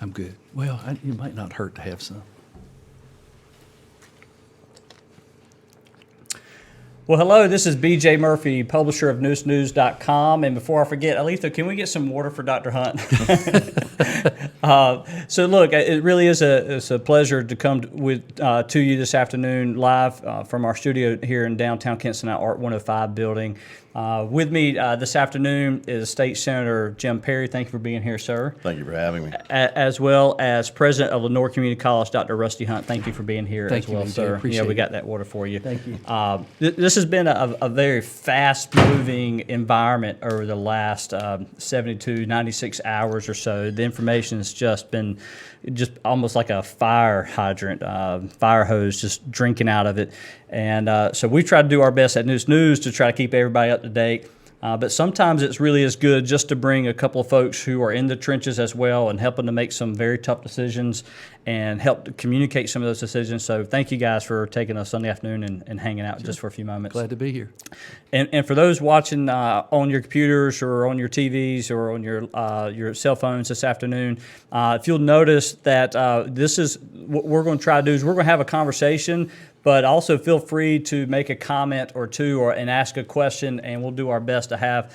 I'm good. Well, you might not hurt to have some. Well, hello, this is B.J. Murphy, publisher of Neuse.com. And before I forget, Aletha, can we get some water for Dr. Hunt? So look, it really is a pleasure to come to you this afternoon live from our studio here in downtown Kinston at Art 105 building. With me this afternoon is State Senator Jim Perry. Thank you for being here, sir. Thank you for having me. As well as President of Lenore Community College, Dr. Rusty Hunt. Thank you for being here Thank as you, well, BJ. sir. Appreciate we it. got that water for you. Thank you. This has been a very fast-moving environment over the last 72, 96 hours or so. The information has just been almost like a fire hydrant, fire hose, just drinking out of it. And so we try to do our best at Neuse to try to keep everybody up to date. But sometimes it's really as good just to bring a couple of folks who are in the trenches as well and helping to make some very tough decisions and help to communicate some of those decisions. So thank you guys for taking a Sunday afternoon and hanging out just for a few moments. Glad to be here. And for those watching on your computers or on your TVs or on your cell phones this afternoon, if you'll notice that this is what we're going to try to do is we're going to have a conversation, but also feel free to make a comment or two and ask a question, and we'll do our best to have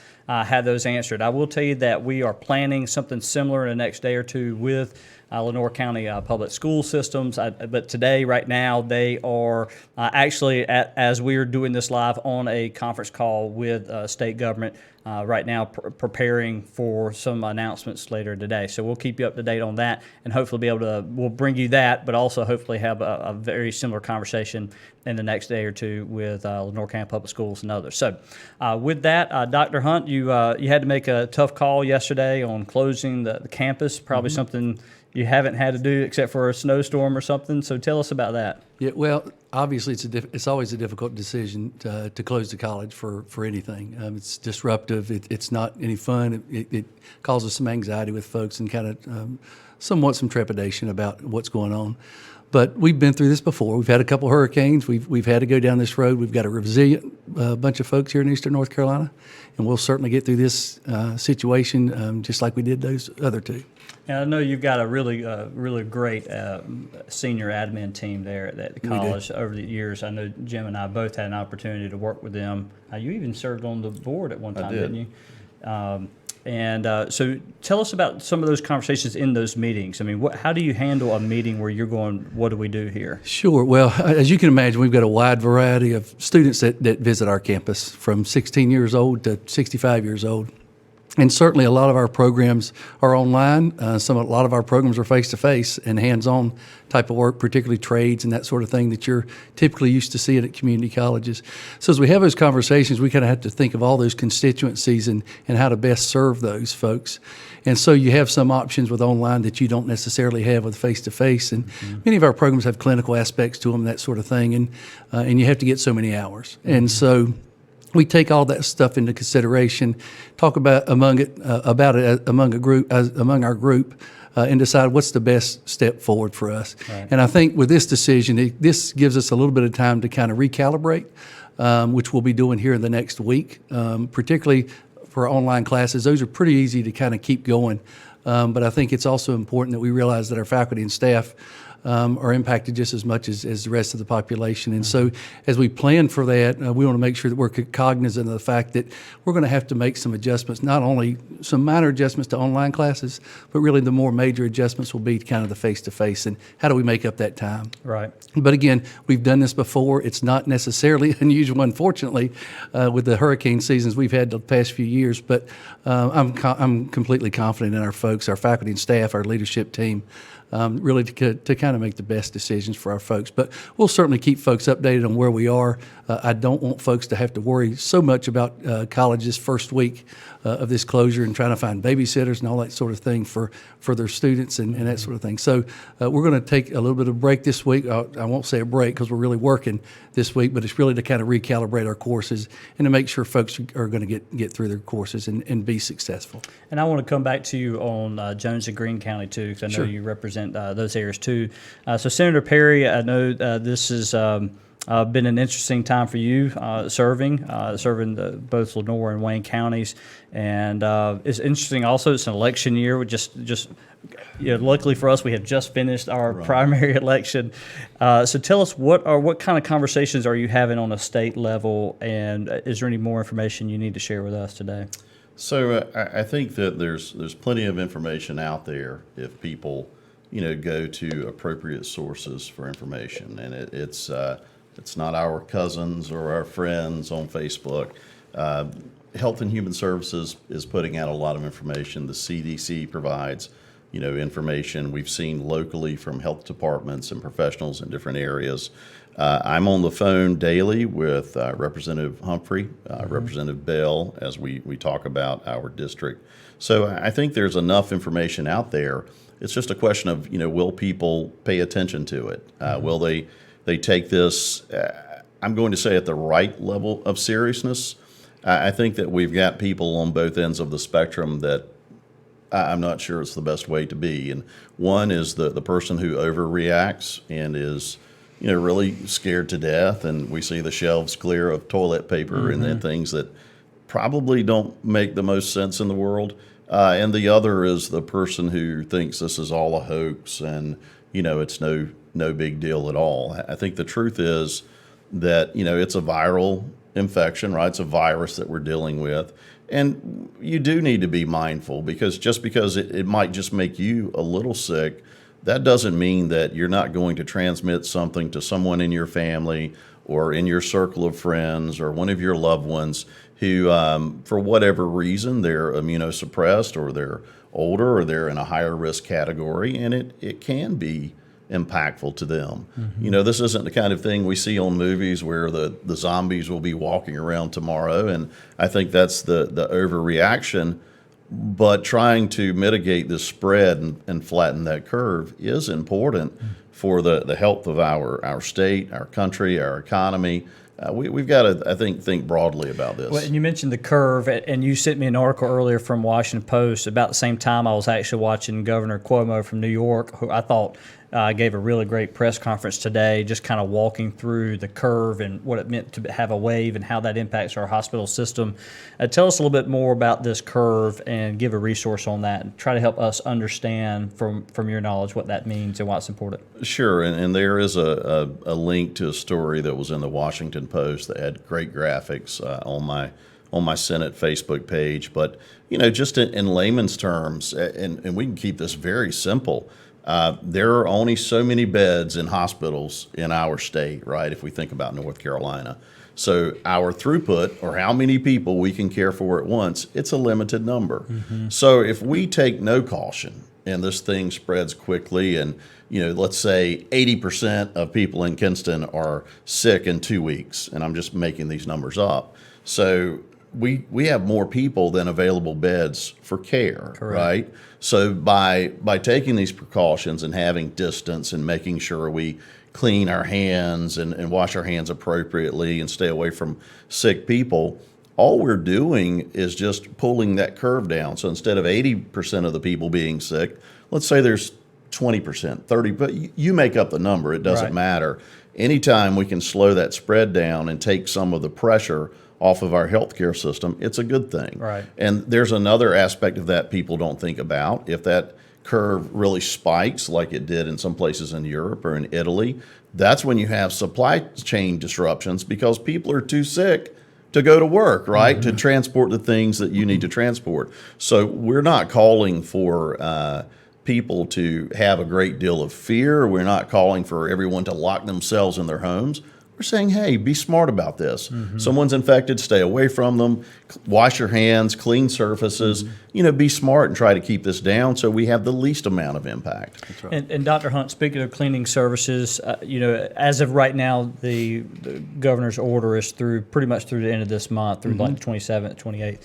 those answered. I will tell you that we are planning something similar in the next day or two with Lenore County Public School Systems. But today, right now, they are actually, as we are doing this live, on a conference call with state government right now, preparing for some announcements later today. So we'll keep you up to date on that, and hopefully we'll bring you that, but also hopefully have a very similar conversation in the next day or two with Lenore County Public Schools and others. So with that, Dr. Hunt, you had to make a tough call yesterday on closing the campus, probably something you haven't had to do except for a snowstorm or something. So tell us about that. Yeah, well, obviously it's always a difficult decision to close the college for anything. It's disruptive. It's not any fun. It causes some anxiety with folks and kind of somewhat some trepidation about what's going on. But we've been through this before. We've had a couple hurricanes. We've had to go down this road. We've got a resilient bunch of folks here in Eastern North Carolina, and we'll certainly get through this situation just like we did those other two. And I know you've got a really great senior admin team there at the college over the years. I know Jim and I both had an opportunity to work with them. You even served on the board at one time, didn't you? So tell us about some of those conversations in those meetings. I mean, how do you handle a meeting where you're going, what do we do here? Sure. Well, as you can imagine, we've got a wide variety of students that visit our campus, from 16 years old to 65 years old. And certainly a lot of our programs are online. A lot of our programs are face-to-face and hands-on type of work, particularly trades and that sort of thing that you're typically used to seeing at community colleges. So as we have those conversations, we kind of have to think of all those constituencies and how to best serve those folks. And so you have some options with online that you don't necessarily have with face-to-face. And many of our programs have clinical aspects to them, that sort of thing. And you have to get so many hours. And so we take all that stuff into consideration, talk about it among our group, and decide what's the best step forward for us. Right. And I think with this decision, this gives us a little bit of time to kind of recalibrate, which we'll be doing here in the next week, particularly for online classes. Those are pretty easy to kind of keep going, but I think it's also important that we realize that our faculty and staff are impacted just as much as the rest of the population. And so as we plan for that, we want to make sure that we're cognizant of the fact that we're going to have to make some adjustments, not only some minor adjustments to online classes, but really the more major adjustments will be kind of the face-to-face and how do we make up that time. Right. But again, we've done this before. It's not necessarily unusual, unfortunately, with the hurricane seasons we've had the past few years, but I'm completely confident in our folks, our faculty and staff, our leadership team, really to kind of make the best decisions for our folks. But we'll certainly keep folks updated on where we are. I don't want folks to have to worry so much about college this first week of this closure and trying to find babysitters and all that sort of thing for their students and that sort of thing. So we're going to take a little bit of a break this week. I won't say a break because we're really working this week, but it's really to kind of recalibrate our courses and to make sure folks are going to get through their courses and be successful. And I want to come back to you on Jones and Greene County too, because I know you represent those areas too. So Senator Perry, I know this is Been an interesting time for you serving both Lenore and Wayne counties, and it's interesting. Also, it's an election year. We just luckily for us, we have just finished our primary election. So tell us what kind of conversations are you having on a state level, and is there any more information you need to share with us today? So I think that there's plenty of information out there if people go to appropriate sources for information, and it's not our cousins or our friends on Facebook. Health and Human Services is putting out a lot of information. The CDC provides information we've seen locally from health departments and professionals in different areas. I'm on the phone daily with Representative Humphrey, Representative Bell, as we talk about our district. So I think there's enough information out there. It's just a question of, will people pay attention to it? Will they take this, I'm going to say, at the right level of seriousness? I think that we've got people on both ends of the spectrum that I'm not sure it's the best way to be. And one is the person who overreacts and is really scared to death, and we see the shelves clear of toilet paper and things that probably don't make the most sense in the world. And the other is the person who thinks this is all a hoax and it's no big deal at all. I think the truth is that it's a viral infection, right? It's a virus that we're dealing with. And you do need to be mindful, because just because it might just make you a little sick, that doesn't mean that you're not going to transmit something to someone in your family or in your circle of friends or one of your loved ones who, for whatever reason, they're immunosuppressed or they're older or they're in a higher risk category, and it can be impactful to them. This isn't the kind of thing we see on movies where the zombies will be walking around tomorrow, and I think that's the overreaction. But trying to mitigate the spread and flatten that curve is important for the health of our state, our country, our economy. We've got to, I think broadly about this. Well, and you mentioned the curve, and you sent me an article earlier from Washington Post. About the same time, I was actually watching Governor Cuomo from New York, who I thought gave a really great press conference today, just kind of walking through the curve and what it meant to have a wave and how that impacts our hospital system. Tell us a little bit more about this curve and give a resource on that, and try to help us understand from your knowledge what that means and why it's important. Sure, and there is a link to a story that was in the Washington Post that had great graphics on my Senate Facebook page. But just in layman's terms, and we can keep this very simple. There are only so many beds in hospitals in our state, right? If we think about North Carolina. So our throughput, or how many people we can care for at once, it's a limited number. So if we take no caution and this thing spreads quickly, and let's say 80% of people in Kinston are sick in 2 weeks, and I'm just making these numbers up. So we have more people than available beds for care, Correct. Right? So by taking these precautions and having distance and making sure we clean our hands and wash our hands appropriately and stay away from sick people, all we're doing is just pulling that curve down. So instead of 80% of the people being sick, let's say there's 20%, 30, but you make up the number. It doesn't matter. Anytime we can slow that spread down and take some of the pressure off of our healthcare system, it's a good thing. Right. And there's another aspect of that people don't think about. If that curve really spikes like it did in some places in Europe or in Italy, that's when you have supply chain disruptions because people are too sick to go to work, right? To transport the things that you need to transport. So we're not calling for people to have a great deal of fear. We're not calling for everyone to lock themselves in their homes. We're saying, hey, be smart about this. Someone's infected, stay away from them, wash your hands, clean surfaces, be smart and try to keep this down so we have the least amount of impact. That's right. And Dr. Hunt, speaking of cleaning services, as of right now, the governor's order is pretty much through the end of this month, through like the 27th, 28th.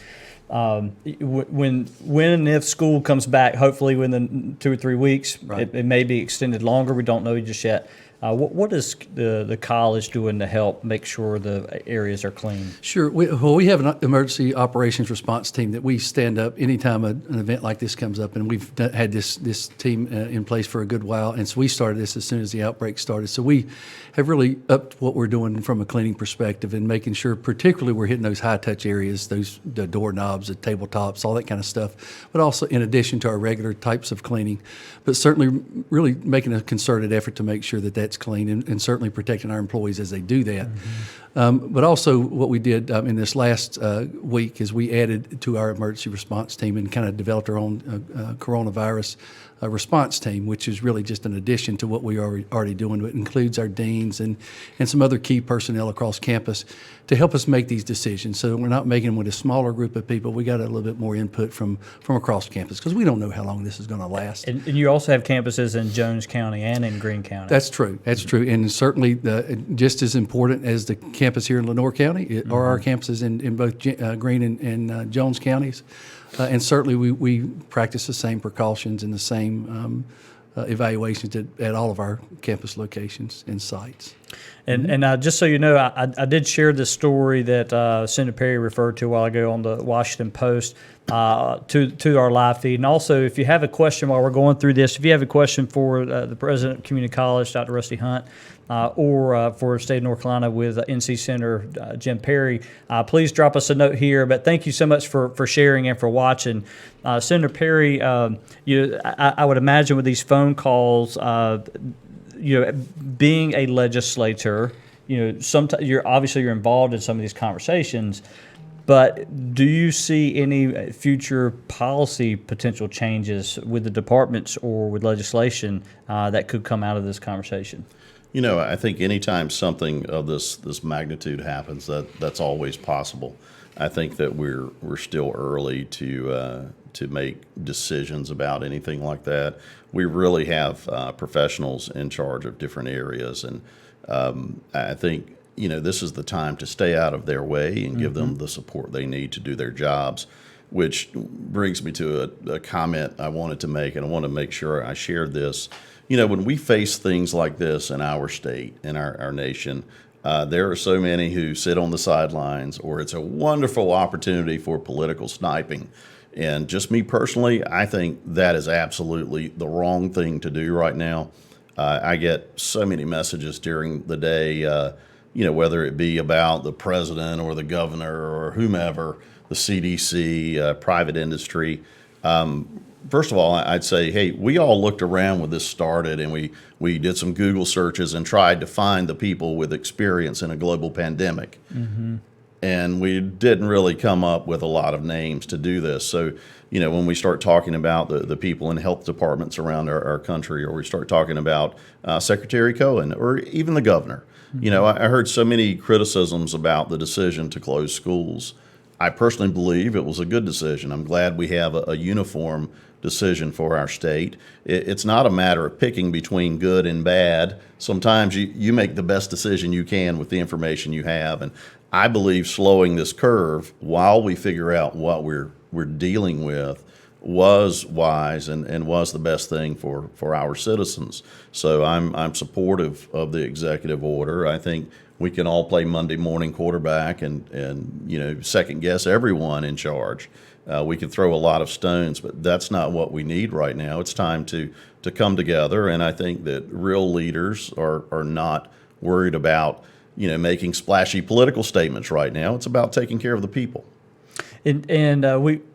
When and if school comes back, hopefully within 2 or 3 weeks, it may be extended longer. We don't know just yet. What is the college doing to help make sure the areas are clean? Sure. We have an emergency operations response team that we stand up anytime an event like this comes up, and we've had this team in place for a good while. And so we started this as soon as the outbreak started. So we have really upped what we're doing from a cleaning perspective and making sure, particularly, we're hitting those high touch areas, the doorknobs, the tabletops, all that kind of stuff. But also in addition to our regular types of cleaning, but certainly really making a concerted effort to make sure that that's clean and certainly protecting our employees as they do that. But also what we did in this last week is we added to our emergency response team and kind of developed our own coronavirus response team, which is really just an addition to what we are already doing. It includes our deans and some other key personnel across campus to help us make these decisions. So we're not making them with a smaller group of people. We got a little bit more input from across campus because we don't know how long this is going to last. And you also have campuses in Jones County and in Greene County. That's true. That's true. And certainly just as important as the campus here in Lenoir County are our campuses in both Greene and Jones counties. And certainly we practice the same precautions and the same evaluations at all of our campus locations and sites. And just so you know, I did share this story that Senator Perry referred to a while ago on the Washington Post to our live feed. And also, if you have a question while we're going through this, if you have a question for the President of Community College, Dr. Rusty Hunt, or for the state of North Carolina with NC Senator Jim Perry, please drop us a note here. But thank you so much for sharing and for watching. Senator Perry, I would imagine with these phone calls, being a legislator, sometimes you're involved in some of these conversations. But do you see any future policy potential changes with the departments or with legislation that could come out of this conversation? I think anytime something of this magnitude happens, that's always possible. I think that we're still early to make decisions about anything like that. We really have professionals in charge of different areas, and I think this is the time to stay out of their way and give them the support they need to do their jobs. Which brings me to a comment I wanted to make, and I want to make sure I shared this. When we face things like this in our state, in our nation, there are so many who sit on the sidelines, or it's a wonderful opportunity for political sniping. And just me personally, I think that is absolutely the wrong thing to do right now. I get so many messages during the day, whether it be about the president or the governor or whomever, the CDC, private industry. First of all, I'd say, hey, we all looked around when this started, and we did some Google searches and tried to find the people with experience in a global pandemic. And we didn't really come up with a lot of names to do this. So, when we start talking about the people in health departments around our country, or we start talking about Secretary Cohen or even the governor, I heard so many criticisms about the decision to close schools. I personally believe it was a good decision. I'm glad we have a uniform decision for our state. It's not a matter of picking between good and bad. Sometimes you make the best decision you can with the information you have. And I believe slowing this curve while we figure out what we're dealing with was wise and was the best thing for our citizens. So I'm supportive of the executive order. I think we can all play Monday morning quarterback and second guess everyone in charge. We could throw a lot of stones, but that's not what we need right now. It's time to come together, and I think that real leaders are not worried about making splashy political statements right now. It's about taking care of the people. And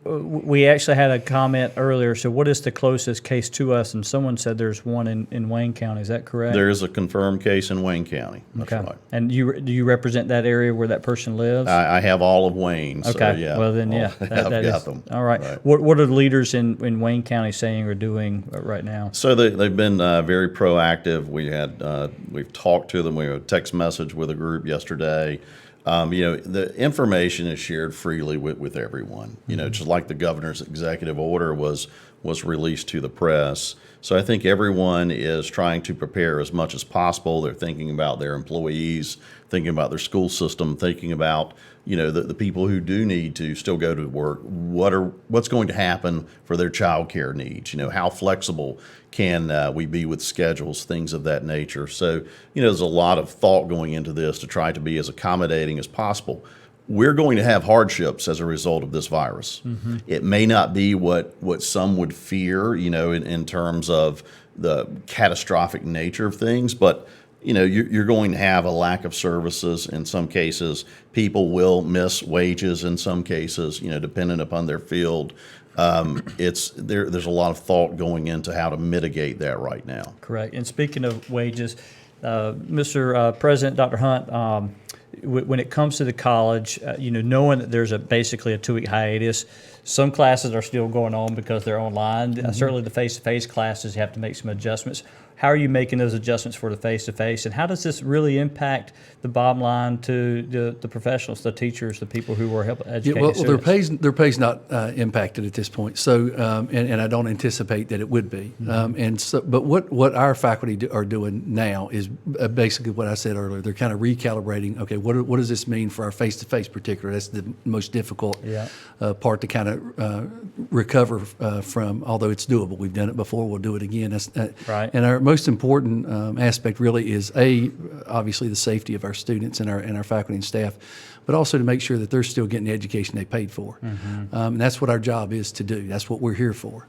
we actually had a comment earlier. So what is the closest case to us? And someone said there's one in Wayne County. Is that correct? There is a confirmed case in Wayne County. That's right. And do you represent that area where that person lives? I have all of Wayne. Okay. So yeah. Well then, yeah. I've got them. All right. What are the leaders in Wayne County saying or doing right now? So they've been very proactive. We've talked to them. We had a text message with a group yesterday. The information is shared freely with everyone. Just like the governor's executive order was was released to the press. So I think everyone is trying to prepare as much as possible. They're thinking about their employees, thinking about their school system, thinking about the people who do need to still go to work. What's going to happen for their child care needs? How flexible can we be with schedules, things of that nature. So there's a lot of thought going into this to try to be as accommodating as possible. We're going to have hardships as a result of this virus. Mm-hmm. It may not be what some would fear, in terms of the catastrophic nature of things, but you're going to have a lack of services in some cases. People will miss wages in some cases, dependent upon their field. There's a lot of thought going into how to mitigate that right now. Correct. And speaking of wages, Mr. President, Dr. Hunt, when it comes to the college, knowing that there's basically a 2-week hiatus, some classes are still going on because they're online. Mm-hmm. Certainly the face-to-face classes, you have to make some adjustments. How are you making those adjustments for the face-to-face, and how does this really impact the bottom line to the professionals, the teachers, the people who are helping educate students? Their pay's not impacted at this point. So, and I don't anticipate that it would be. Mm-hmm. But what our faculty are doing now is basically what I said earlier. They're kind of recalibrating. Okay, what does this mean for our face-to-face particular? That's the most difficult part to kind of recover from. Although it's doable, we've done it before. We'll do it again. Right. And our most important aspect really is obviously the safety of our students and our faculty and staff, but also to make sure that they're still getting the education they paid for. Mm-hmm. And that's what our job is to do. That's what we're here for.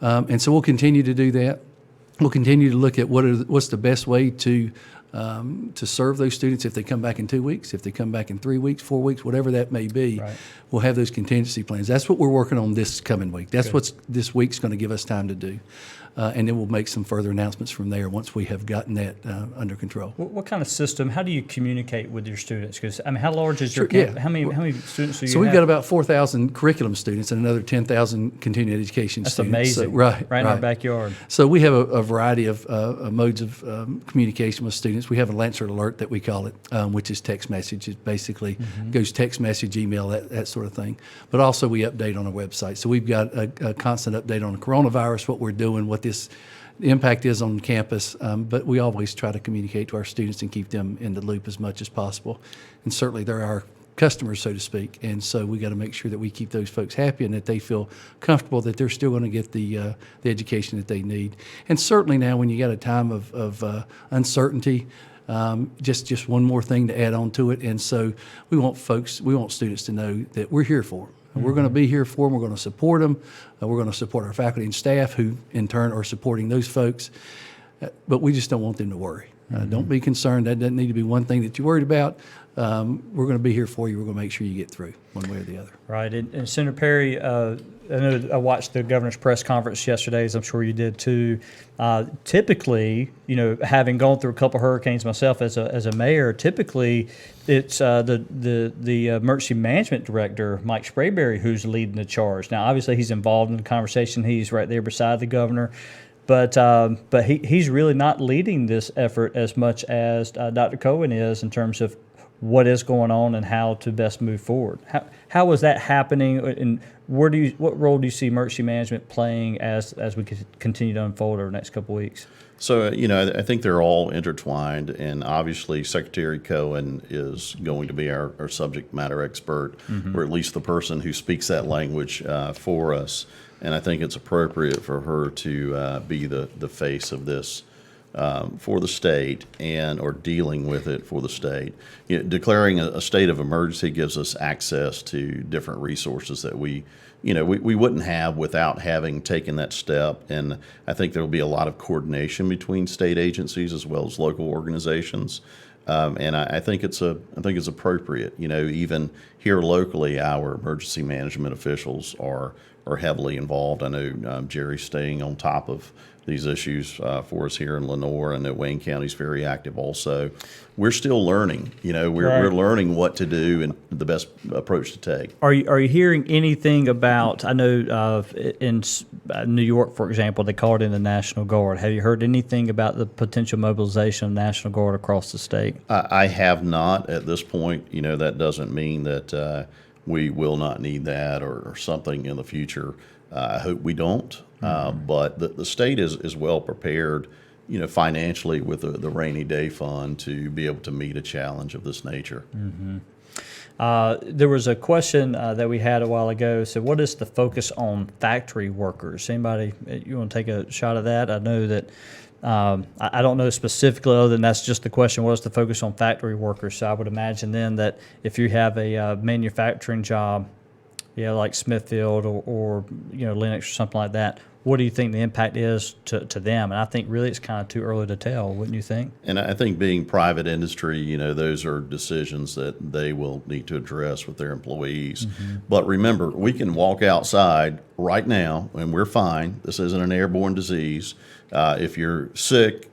And so we'll continue to do that. We'll continue to look at what's the best way to serve those students if they come back in 2 weeks, if they come back in 3 weeks, 4 weeks, whatever that may be. Right. We'll have those contingency plans. That's what we're working on this coming week. That's what this week's going to give us time to do. And then we'll make some further announcements from there once we have gotten that under control. What kind of system? How do you communicate with your students? Because how large is your campus? How many students do you have? So we've got about 4,000 curriculum students and another 10,000 continuing education That's students. That's amazing. So, right in our backyard. So we have a variety of modes of communication with students. We have a Lancer alert that we call it, which is text message. It basically goes text message, email, that sort of thing. But also we update on our website. So we've got a constant update on the coronavirus, what we're doing, what the impact is on campus, but we always try to communicate to our students and keep them in the loop as much as possible. And certainly they're our customers, so to speak, and so we got to make sure that we keep those folks happy and that they feel comfortable that they're still going to get the education that they need. And certainly now when you got a time of uncertainty, just one more thing to add on to it, and so we want students to know that we're here for them. We're going to be here for them. We're going to support them. We're going to support our faculty and staff who, in turn, are supporting those folks. But we just don't want them to worry. Don't be concerned. That doesn't need to be one thing that you're worried about. We're going to be here for you. We're going to make sure you get through one way or the other. Right. And Senator Perry, I know I watched the governor's press conference yesterday, as I'm sure you did too. Typically, having gone through a couple hurricanes myself as a mayor, typically it's the emergency management director, Mike Sprayberry, who's leading the charge. Now, obviously, he's involved in the conversation. He's right there beside the governor. But he's really not leading this effort as much as Dr. Cohen is in terms of what is going on and how to best move forward. How is that happening, and what role do you see emergency management playing as we continue to unfold over the next couple of weeks? So, I think they're all intertwined, and obviously Secretary Cohen is going to be our subject matter expert, or at least the person who speaks that language for us. And I think it's appropriate for her to be the face of this for the state or dealing with it for the state. Declaring a state of emergency gives us access to different resources that we wouldn't have without having taken that step. And I think there will be a lot of coordination between state agencies as well as local organizations. And I think it's appropriate. Even here locally, our emergency management officials are heavily involved. I know Jerry's staying on top of these issues for us here in Lenoir, and that Wayne County's very active also. We're still learning. We're learning what to do and the best approach to take. Are you hearing anything about? I know in New York, for example, they called in the National Guard. Have you heard anything about the potential mobilization of the National Guard across the state? I have not at this point. That doesn't mean that we will not need that or something in the future. I hope we don't. But the state is well prepared, financially with the rainy day fund to be able to meet a challenge of this nature. There was a question that we had a while ago. So, what is the focus on factory workers? Anybody, you want to take a shot at that? I know that I don't know specifically, other than that's just the question. What is the focus on factory workers? So, I would imagine then that if you have a manufacturing job, like Smithfield or Lennox or something like that, what do you think the impact is to them? And I think really it's kind of too early to tell, wouldn't you think? And I think being private industry, those are decisions that they will need to address with their employees. But remember, we can walk outside right now and we're fine. This isn't an airborne disease. If you're sick,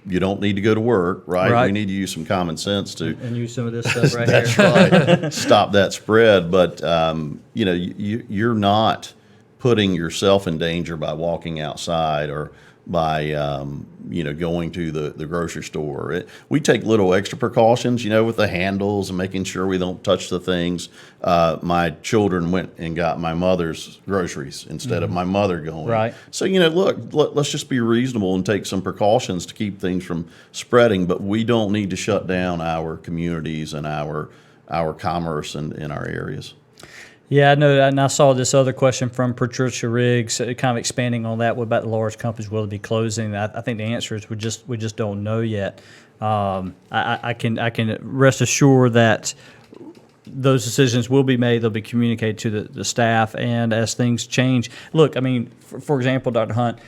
you don't need to go to work, right? We need to use some common sense to and use some of this stuff right that's here. right. Stop that spread. But you're not putting yourself in danger by walking outside or by going to the grocery store. We take little extra precautions, with the handles and making sure we don't touch the things. My children went and got my mother's groceries instead of my mother going. Right. So let's just be reasonable and take some precautions to keep things from spreading. But we don't need to shut down our communities and our commerce in our areas. Yeah, I know, and I saw this other question from Patricia Riggs, kind of expanding on that. What about the large companies will be closing? I think the answer is we just don't know yet. I can rest assured that those decisions will be made. They'll be communicated to the staff, and as things change, look, I mean, for example, Dr. Hunt,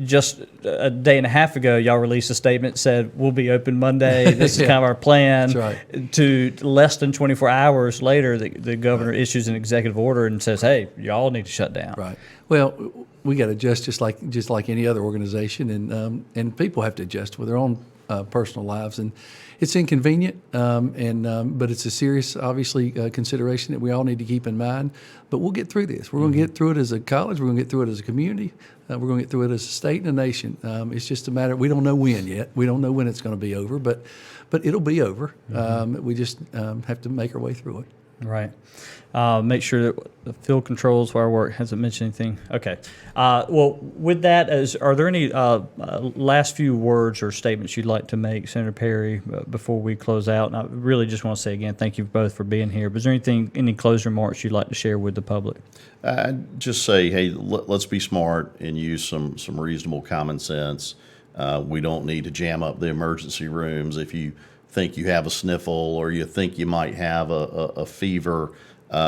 just a day and a half ago, y'all released a statement that said we'll be open Monday. This is kind of our plan. That's right. To less than 24 hours later, the governor issues an executive order and says, "Hey, y'all need to shut down." Right. Well, we got to adjust just like any other organization, and people have to adjust with their own personal lives, and it's inconvenient, but it's a serious, obviously, consideration that we all need to keep in mind. But we'll get through this. We're going to get through it as a college. We're going to get through it as a community. We're going to get through it as a state and a nation. It's just a matter. We don't know when yet. We don't know when it's going to be over, but it'll be over. We just have to make our way through it. Right. Make sure that the field controls where I work hasn't mentioned anything. Okay. Well, with that, are there any last few words or statements you'd like to make, Senator Perry, before we close out? And I really just want to say again, thank you both for being here. But is there any closing remarks you'd like to share with the public? I'd just say, hey, let's be smart and use some reasonable common sense. We don't need to jam up the emergency rooms. If you think you have a sniffle or you think you might have a fever,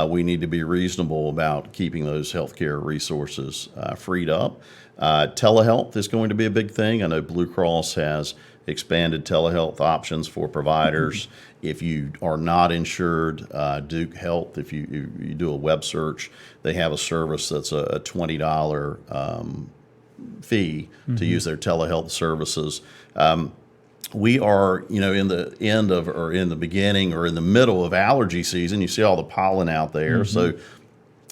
we need to be reasonable about keeping those healthcare resources freed up. Telehealth is going to be a big thing. I know Blue Cross has expanded telehealth options for providers. If you are not insured, Duke Health, if you do a web search, they have a service that's a $20 fee to use their telehealth services. We are, in the end of, or in the beginning, or in the middle of allergy season. You see all the pollen out there, so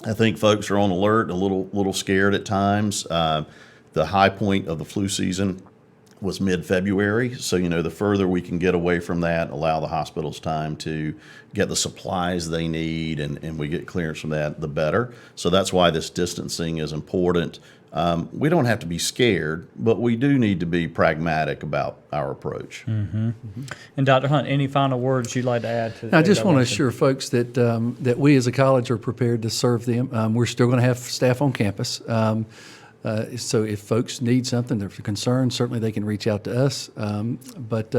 I think folks are on alert, a little scared at times. The high point of the flu season was mid-February, so the further we can get away from that, allow the hospitals time to get the supplies they need, and we get clearance from that, the better. So that's why this distancing is important. We don't have to be scared, but we do need to be pragmatic about our approach. And Dr. Hunt, any final words you'd like to add to I just want to assure folks that that we as a college are prepared to serve them. We're still going to have staff on campus. So if folks need something, they're concerned, certainly they can reach out to us. But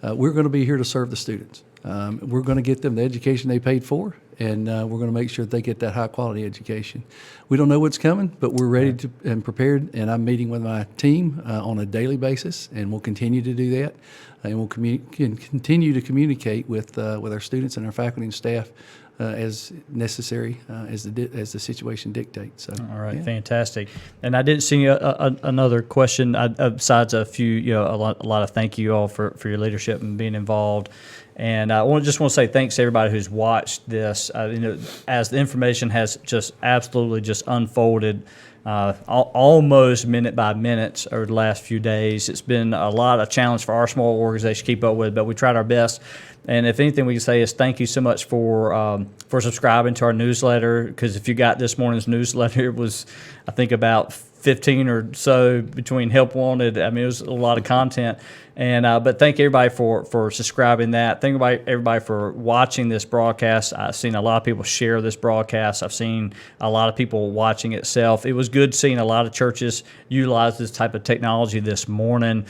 we're going to be here to serve the students. We're going to get them the education they paid for, and we're going to make sure that they get that high-quality education. We don't know what's coming, but we're ready to and prepared, and I'm meeting with my team on a daily basis, and we'll continue to do that. And we'll continue to communicate with our students and our faculty and staff as necessary as the situation dictates. So, all right, fantastic. And I didn't see another question besides a few, a lot of thank you all for your leadership and being involved. And I just want to say thanks to everybody who's watched this. As the information has just absolutely just unfolded almost minute by minute over the last few days. It's been a lot of challenge for our small organization to keep up with, but we tried our best. And if anything we can say is thank you so much for subscribing to our newsletter, because if you got this morning's newsletter, it was, I think, about 15 or so between Help Wanted. I mean, it was a lot of content. And but thank everybody for subscribing that. Thank everybody for watching this broadcast. I've seen a lot of people share this broadcast. I've seen a lot of people watching itself. It was good seeing a lot of churches utilize this type of technology this morning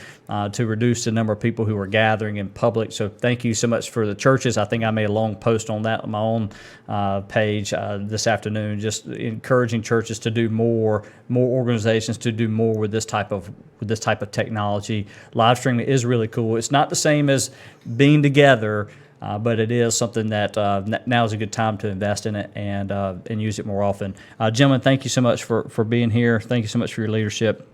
to reduce the number of people who were gathering in public. So thank you so much for the churches. I think I made a long post on that on my own page this afternoon, just encouraging churches to do more organizations to do more with this type of technology. Live streaming is really cool. It's not the same as being together, but it is something that now is a good time to invest in it and use it more often. Gentlemen, thank you so much for being here. Thank you so much for your leadership.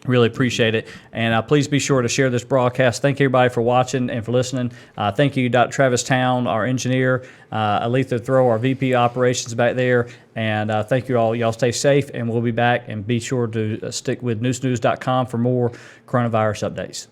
Really appreciate it. And please be sure to share this broadcast. Thank you, everybody, for watching and for listening. Thank you, Dr. Travis Town, our engineer, Aletha Throw, our VP operations back there. And thank you all. Y'all stay safe, and we'll be back. And be sure to stick with newsnews.com for more coronavirus updates.